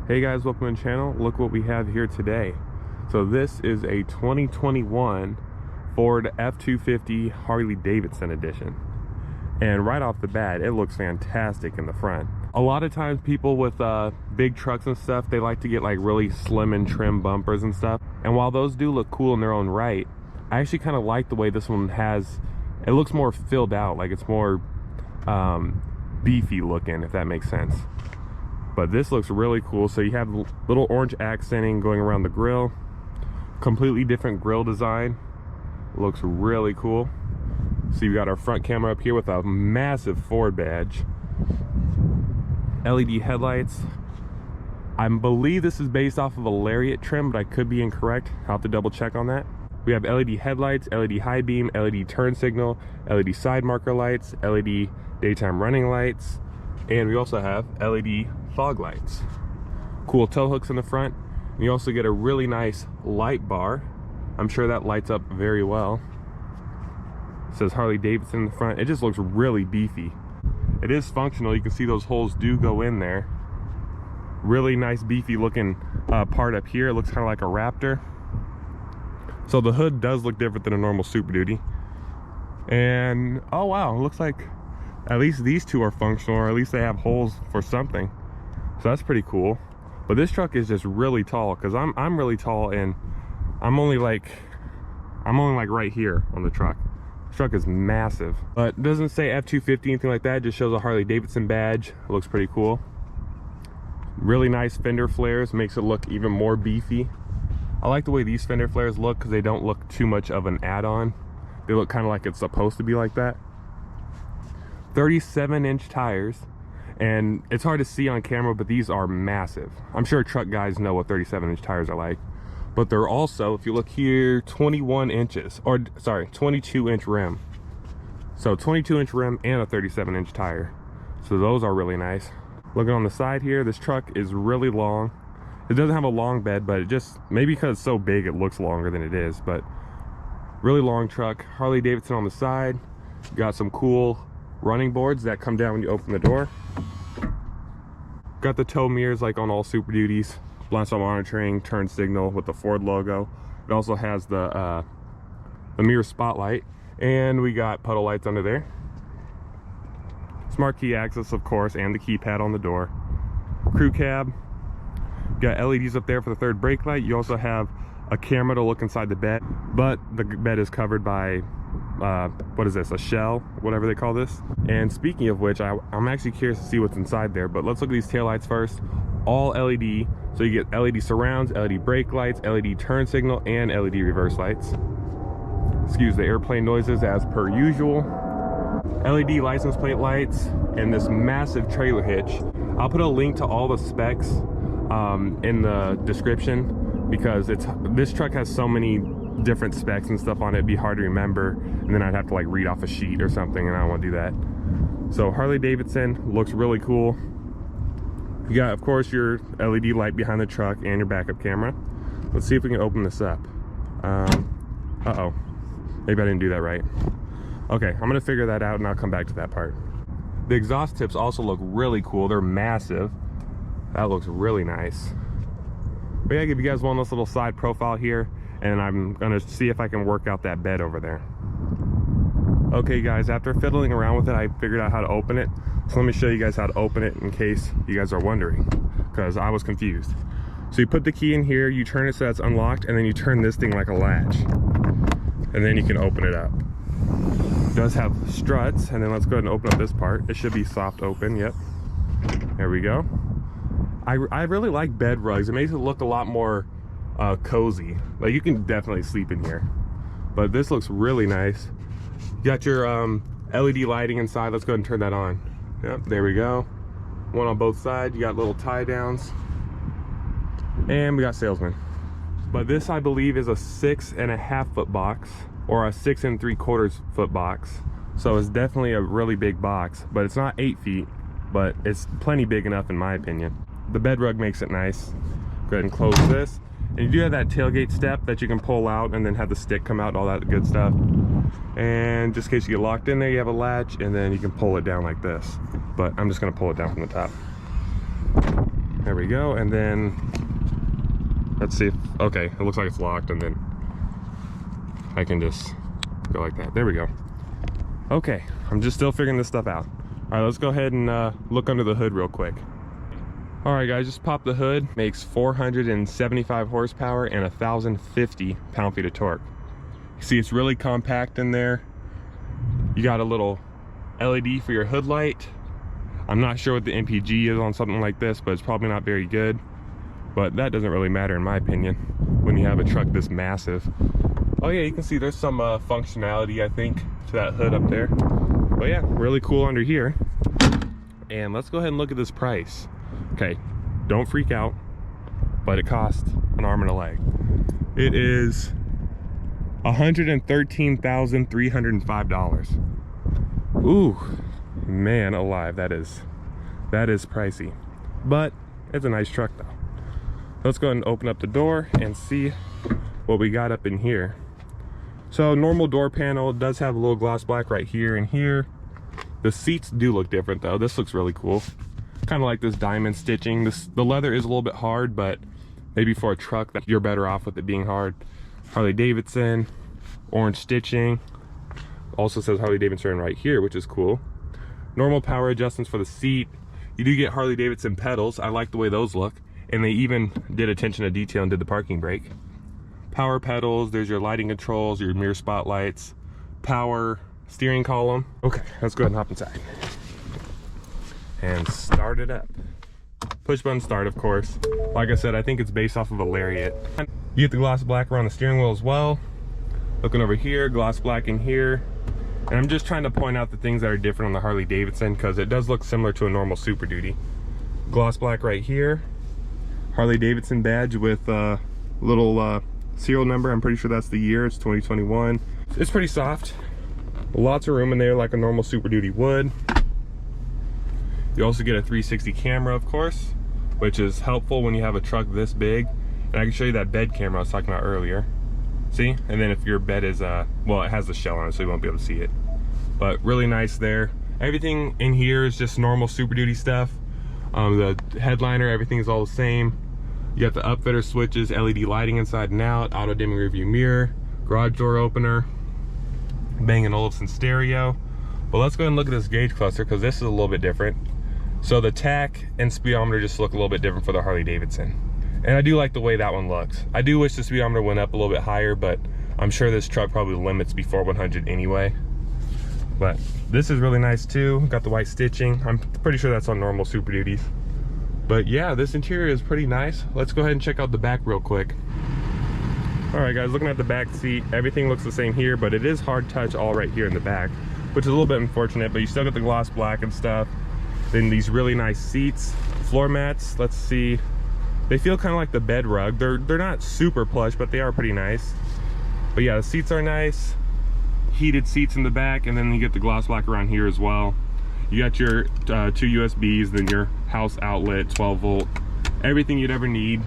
Hey guys, welcome to the channel. Look what we have here today. So this is a 2021 Ford F-250 Harley Davidson edition. And right off the bat, it looks fantastic in the front. A lot of times people with big trucks and stuff, they like to get like really slim and trim bumpers and stuff. And while those do look cool in their own right, I actually kind of like the way this one has, it looks more filled out, like it's more beefy looking, if that makes sense. But this looks really cool. So you have little orange accenting going around the grille, completely different grille design. Looks really cool. So you've got our front camera up here with a massive Ford badge, LED headlights. I believe this is based off of a Lariat trim, but I could be incorrect. I'll have to double check on that. We have LED headlights, LED high beam, LED turn signal, LED side marker lights, LED daytime running lights, and we also have LED fog lights. Cool tow hooks in the front. And you also get a really nice light bar. I'm sure that lights up very well. It says Harley Davidson in the front. It just looks really beefy. It is functional. You can see those holes do go in there. Really nice beefy looking part up here. It looks kind of like a Raptor. So the hood does look different than a normal Super Duty. And oh wow, it looks like at least these two are functional, or at least they have holes for something. So that's pretty cool. But this truck is just really tall, because I'm really tall, and I'm only like right here on the truck. This truck is massive. But it doesn't say F-250 anything like that. It just shows a Harley Davidson badge. It looks pretty cool. Really nice fender flares, makes it look even more beefy. I like the way these fender flares look because they don't look too much of an add-on. They look kind of like it's supposed to be like that. 37-inch tires, and it's hard to see on camera, but these are massive. I'm sure truck guys know what 37-inch tires are like, but they're also, if you look here, 21 inches, or sorry, 22-inch rim. So 22-inch rim and a 37-inch tire. So those are really nice. Looking on the side here, this truck is really long. It doesn't have a long bed, but it just, maybe because it's so big, it looks longer than it is, but really long truck. Harley Davidson on the side. Got some cool running boards that come down when you open the door. Got the tow mirrors like on all Super Duties. Blind spot monitoring, turn signal with the Ford logo. It also has the mirror spotlight, and we got puddle lights under there. Smart key access, of course, and the keypad on the door. Crew cab. Got LEDs up there for the third brake light. You also have a camera to look inside the bed, but the bed is covered by what is this, a shell, whatever they call this. And speaking of which, I'm actually curious to see what's inside there, but let's look at these taillights first. All LED, so you get LED surrounds, LED brake lights, LED turn signal, and LED reverse lights. Excuse the airplane noises as per usual. LED license plate lights, and this massive trailer hitch. I'll put a link to all the specs in the description, because this truck has so many different specs and stuff on it. It'd be hard to remember, and then I'd have to like read off a sheet or something, and I don't want to do that. So Harley Davidson looks really cool. You got, of course, your LED light behind the truck and your backup camera. Let's see if we can open this up. Uh-oh, maybe I didn't do that right. Okay, I'm gonna figure that out and I'll come back to that part. The exhaust tips also look really cool. They're massive. That looks really nice. But yeah, I'll give you guys one last little side profile here, and I'm gonna see if I can work out that bed over there. Okay guys, after fiddling around with it, I figured out how to open it. So let me show you guys how to open it in case you guys are wondering, because I was confused. So you put the key in here, you turn it so that's unlocked, and then you turn this thing like a latch, and then you can open it up. It does have struts, and then let's go ahead and open up this part. It should be soft open, yep. There we go. I really like bed rugs. It makes it look a lot more cozy. Like, you can definitely sleep in here. But this looks really nice. You got your LED lighting inside. Let's go ahead and turn that on. Yep, there we go. One on both sides. You got little tie downs. And we got salesman. But this, I believe, is a 6.5 foot box, or a 6 3/4 foot box. So it's definitely a really big box, but it's not 8 feet, but it's plenty big enough in my opinion. The bed rug makes it nice. Go ahead and close this. And you do have that tailgate step that you can pull out and then have the stick come out, all that good stuff. And just in case you get locked in there, you have a latch, and then you can pull it down like this. But I'm just gonna pull it down from the top. There we go. And then let's see if, okay, it looks like it's locked, and then I can just go like that. There we go. Okay, I'm just still figuring this stuff out. All right, let's go ahead and look under the hood real quick. All right, guys, just pop the hood. Makes 475 horsepower and 1,050 pound-feet of torque. You see, it's really compact in there. You got a little LED for your hood light. I'm not sure what the MPG is on something like this, but it's probably not very good. But that doesn't really matter in my opinion when you have a truck this massive. Oh yeah, you can see there's some functionality, I think, to that hood up there. But yeah, really cool under here. And let's go ahead and look at this price. Okay, don't freak out, but it costs an arm and a leg. It is $113,305. Ooh, man alive, that is pricey. But it's a nice truck though. Let's go ahead and open up the door and see what we got up in here. So normal door panel, it does have a little gloss black right here and here. The seats do look different though. This looks really cool. Kind of like this diamond stitching. The leather is a little bit hard, but maybe for a truck that you're better off with it being hard. Harley Davidson, orange stitching. Also says Harley Davidson right here, which is cool. Normal power adjustments for the seat. You do get Harley Davidson pedals. I like the way those look. And they even did attention to detail and did the parking brake. Power pedals, there's your lighting controls, your mirror spotlights, power steering column. Okay, let's go ahead and hop inside. And start it up. Push button start, of course. Like I said, I think it's based off of a Lariat. You get the gloss black around the steering wheel as well. Looking over here, gloss black in here. And I'm just trying to point out the things that are different on the Harley Davidson because it does look similar to a normal Super Duty. Gloss black right here. Harley Davidson badge with a little serial number. I'm pretty sure that's the year. It's 2021. It's pretty soft. Lots of room in there like a normal Super Duty would. You also get a 360 camera, of course, which is helpful when you have a truck this big. And I can show you that bed camera I was talking about earlier. See? And then if your bed is, well, it has the shell on it, so you won't be able to see it. But really nice there. Everything in here is just normal Super Duty stuff. The headliner, everything is all the same. You got the upfitter switches, LED lighting inside and out, auto dimming rearview mirror, garage door opener, Bang & Olufsen stereo. But let's go ahead and look at this gauge cluster because this is a little bit different. So the tach and speedometer just look a little bit different for the Harley Davidson. And I do like the way that one looks. I do wish the speedometer went up a little bit higher, but I'm sure this truck probably limits before 100 anyway. But this is really nice too. Got the white stitching. I'm pretty sure that's on normal Super Duties. But yeah, this interior is pretty nice. Let's go ahead and check out the back real quick. All right guys, looking at the back seat, everything looks the same here, but it is hard touch all right here in the back, which is a little bit unfortunate, but you still got the gloss black and stuff. Then these really nice seats, floor mats, let's see. They feel kind of like the bed rug. They're not super plush, but they are pretty nice. But yeah, the seats are nice. Heated seats in the back, and then you get the gloss black around here as well. You got your 2 USBs, then your house outlet, 12 volt, everything you'd ever need.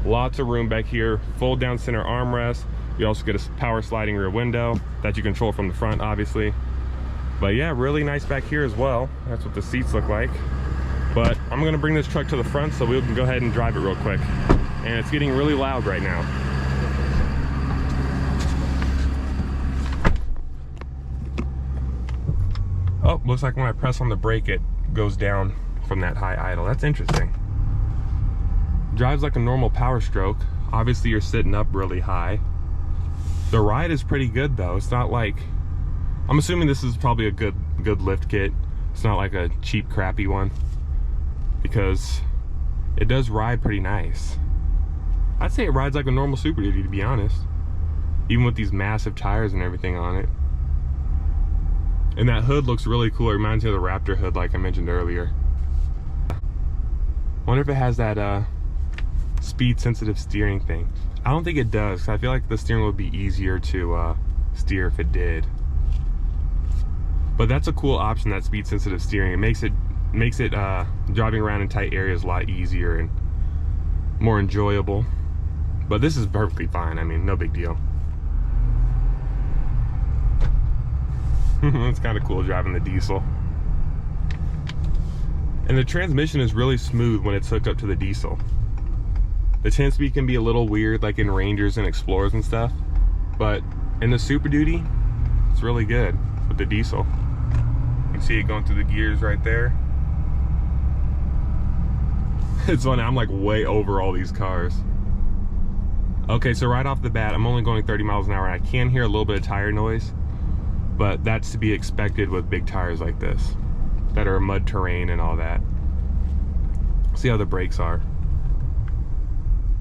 Lots of room back here, fold down center armrest. You also get a power sliding rear window that you control from the front, obviously. But yeah, really nice back here as well. That's what the seats look like. But I'm gonna bring this truck to the front so we can go ahead and drive it real quick. And it's getting really loud right now. Oh, looks like when I press on the brake, it goes down from that high idle. That's interesting. Drives like a normal PowerStroke. Obviously you're sitting up really high. The ride is pretty good though. It's not like, I'm assuming this is probably a good lift kit. It's not like a cheap crappy one, because it does ride pretty nice. I'd say it rides like a normal Super Duty, to be honest, even with these massive tires and everything on it. And that hood looks really cool. It reminds me of the Raptor hood like I mentioned earlier. Wonder if it has that speed sensitive steering thing. I don't think it does, 'cause I feel like the steering would be easier to steer if it did. But that's a cool option, that speed sensitive steering. It makes it driving around in tight areas a lot easier and more enjoyable. But this is perfectly fine. I mean, no big deal. It's kind of cool driving the diesel. And the transmission is really smooth when it's hooked up to the diesel. The 10-speed can be a little weird like in Rangers and Explorers and stuff, but in the Super Duty, it's really good with the diesel. You can see it going through the gears right there. It's funny, I'm like way over all these cars. Okay, so right off the bat, I'm only going 30 miles an hour, and I can hear a little bit of tire noise, but that's to be expected with big tires like this that are mud terrain and all that. See how the brakes are.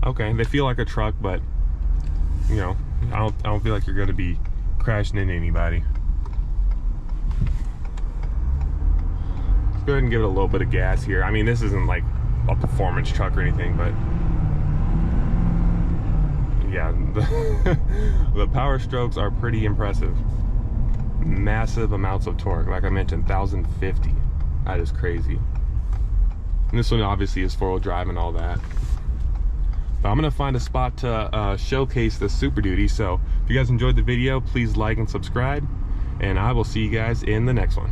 Okay, they feel like a truck, but you know, I don't feel like you're gonna be crashing into anybody. Let's go ahead and give it a little bit of gas here. I mean, this isn't like a performance truck or anything, but yeah, the PowerStrokes are pretty impressive. Massive amounts of torque, like I mentioned, 1,050. That is crazy. And this one obviously is 4-wheel drive and all that. But I'm gonna find a spot to showcase the Super Duty. So if you guys enjoyed the video, please like and subscribe, and I will see you guys in the next one.